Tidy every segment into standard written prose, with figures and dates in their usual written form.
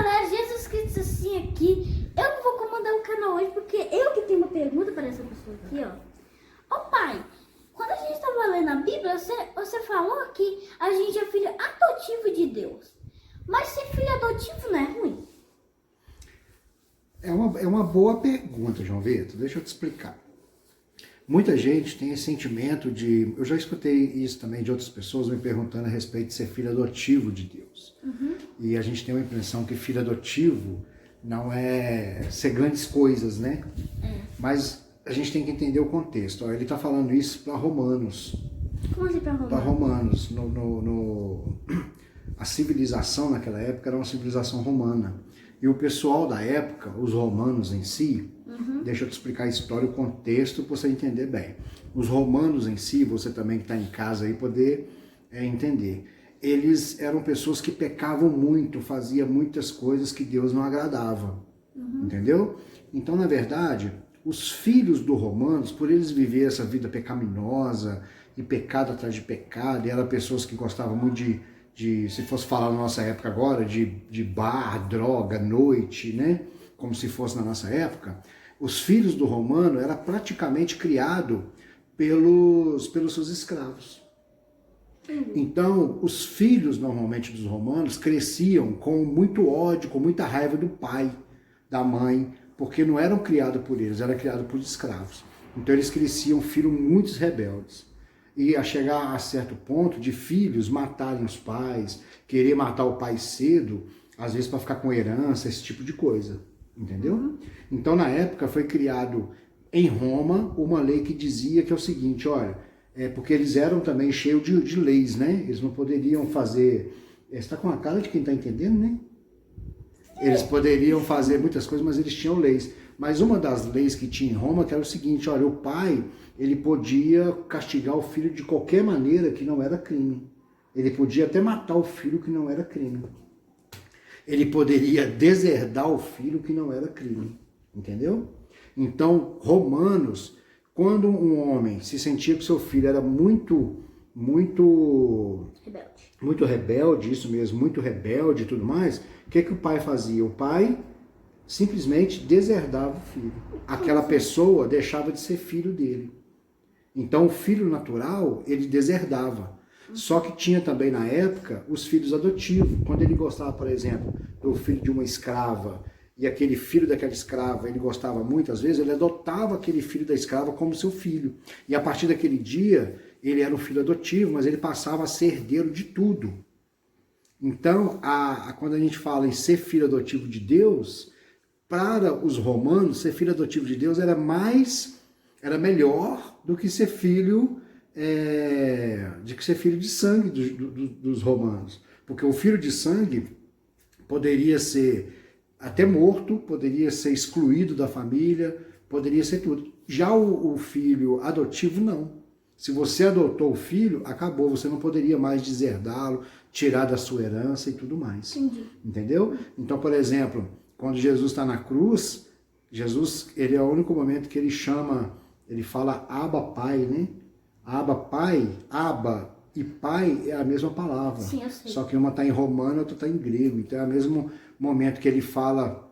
galera, Jesus Cristo assim aqui. Eu não vou comandar o canal hoje porque eu que tenho uma pergunta para essa pessoa aqui, ó. Ô pai, quando a gente estava lendo a Bíblia, você falou que a gente é filho adotivo de Deus. Mas ser filho adotivo não é ruim? É uma boa pergunta, João Vitor. Deixa eu te explicar. Muita gente tem esse sentimento de... Eu já escutei isso também de outras pessoas me perguntando a respeito de ser filho adotivo de Deus. Uhum. E a gente tem uma impressão que filho adotivo não é ser grandes coisas, né? Mas a gente tem que entender o contexto. Ó, ele está falando isso para romanos. Como assim para Para romanos? romanos. A civilização naquela época era uma civilização romana. E o pessoal da época, os romanos em si, deixa eu te explicar a história, o contexto, para você entender bem. Os romanos em si, você também que está em casa aí, poder entender. Eles eram pessoas que pecavam muito, faziam muitas coisas que Deus não agradava. Entendeu? Então, na verdade, os filhos dos romanos, por eles viver essa vida pecaminosa, e pecado atrás de pecado, e eram pessoas que gostavam muito de, se fosse falar na nossa época agora, de bar, droga, noite, né? Como se fosse na nossa época, os filhos do romano era praticamente criado pelos seus escravos. Então, os filhos normalmente dos romanos cresciam com muito ódio, com muita raiva do pai, da mãe, porque não eram criados por eles, eram criados por escravos. Então eles cresciam filhos muito rebeldes. E a chegar a certo ponto de filhos matarem os pais, querer matar o pai cedo, às vezes para ficar com herança, esse tipo de coisa, entendeu? Então na época foi criado em Roma uma lei que dizia que é o seguinte, olha, porque eles eram também cheios de leis, né? Eles não poderiam fazer... Você está com a cara de quem está entendendo, né? Eles poderiam fazer muitas coisas, mas eles tinham leis. Mas uma das leis que tinha em Roma que era o seguinte, olha, o pai, ele podia castigar o filho de qualquer maneira que não era crime. Ele podia até matar o filho que não era crime. Ele poderia deserdar o filho que não era crime. Entendeu? Então, Romanos, quando um homem se sentia que seu filho era muito rebelde, isso mesmo, muito rebelde e tudo mais, o que o pai fazia? O pai simplesmente deserdava o filho. Aquela pessoa deixava de ser filho dele. Então o filho natural, ele deserdava. Só que tinha também na época os filhos adotivos. Quando ele gostava, por exemplo, do filho de uma escrava, e aquele filho daquela escrava, ele gostava muito, às vezes, ele adotava aquele filho da escrava como seu filho. E a partir daquele dia, ele era um filho adotivo, mas ele passava a ser herdeiro de tudo. Então, quando a gente fala em ser filho adotivo de Deus, para os romanos, ser filho adotivo de Deus era melhor do que ser filho de sangue dos romanos. Porque o filho de sangue poderia ser até morto, poderia ser excluído da família, poderia ser tudo. Já o filho adotivo, não. Se você adotou o filho, acabou, você não poderia mais deserdá-lo, tirar da sua herança e tudo mais. Entendi. Entendeu? Então, por exemplo, quando Jesus está na cruz, Jesus, ele é o único momento que ele fala Abba Pai, né? Abba Pai, Abba e Pai é a mesma palavra. Sim, eu sei. Só que uma está em romano, outra está em grego. Então é o mesmo momento que ele fala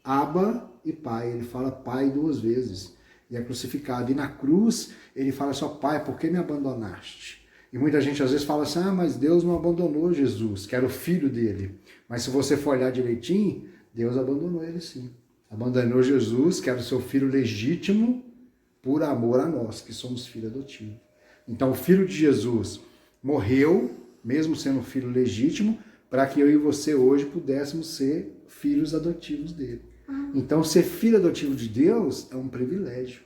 Abba e Pai. Ele fala Pai duas vezes. E é crucificado. E na cruz, ele fala só, Pai, por que me abandonaste? E muita gente às vezes fala assim, mas Deus não abandonou Jesus, que era o filho dele. Mas se você for olhar direitinho, Deus abandonou ele sim. Abandonou Jesus, que era o seu filho legítimo, por amor a nós, que somos filhos adotivos. Então o filho de Jesus morreu, mesmo sendo filho legítimo, para que eu e você hoje pudéssemos ser filhos adotivos dele. Então ser filho adotivo de Deus é um privilégio,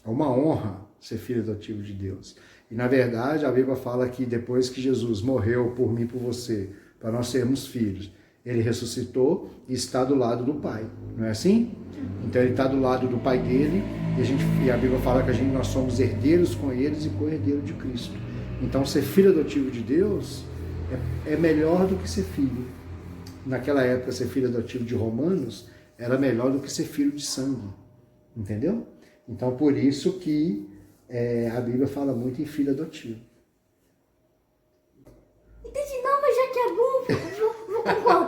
é uma honra ser filho adotivo de Deus. E na verdade a Bíblia fala que depois que Jesus morreu por mim e por você, para nós sermos filhos, ele ressuscitou e está do lado do Pai, não é assim? Então ele está do lado do Pai dele e a Bíblia fala que nós somos herdeiros com eles e co-herdeiros de Cristo. Então ser filho adotivo de Deus é melhor do que ser filho. Naquela época ser filho adotivo de romanos era melhor do que ser filho de sangue, entendeu? Então por isso que a Bíblia fala muito em filho adotivo. Entendi, não, mas já que é bom, vou concordar.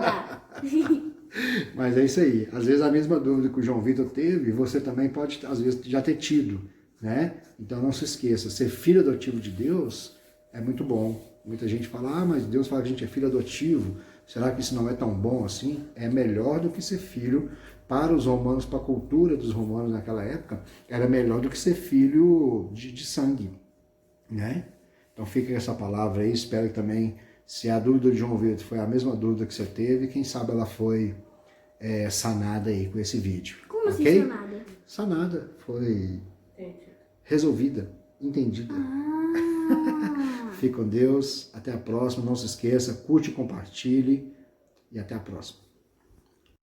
Mas é isso aí. Às vezes a mesma dúvida que o João Vitor teve, você também pode, às vezes, já ter tido, né? Então não se esqueça, ser filho adotivo de Deus é muito bom. Muita gente fala, mas Deus fala que a gente é filho adotivo. Será que isso não é tão bom assim? É melhor do que ser filho para os romanos, para a cultura dos romanos naquela época, era melhor do que ser filho de sangue, né? Então fica essa palavra aí, espero que também, se a dúvida de João Vitor foi a mesma dúvida que você teve, quem sabe ela foi sanada aí com esse vídeo. Como assim ok? sanada? Sanada, foi resolvida, entendida. Fique com Deus, até a próxima, não se esqueça, curte, compartilhe e até a próxima.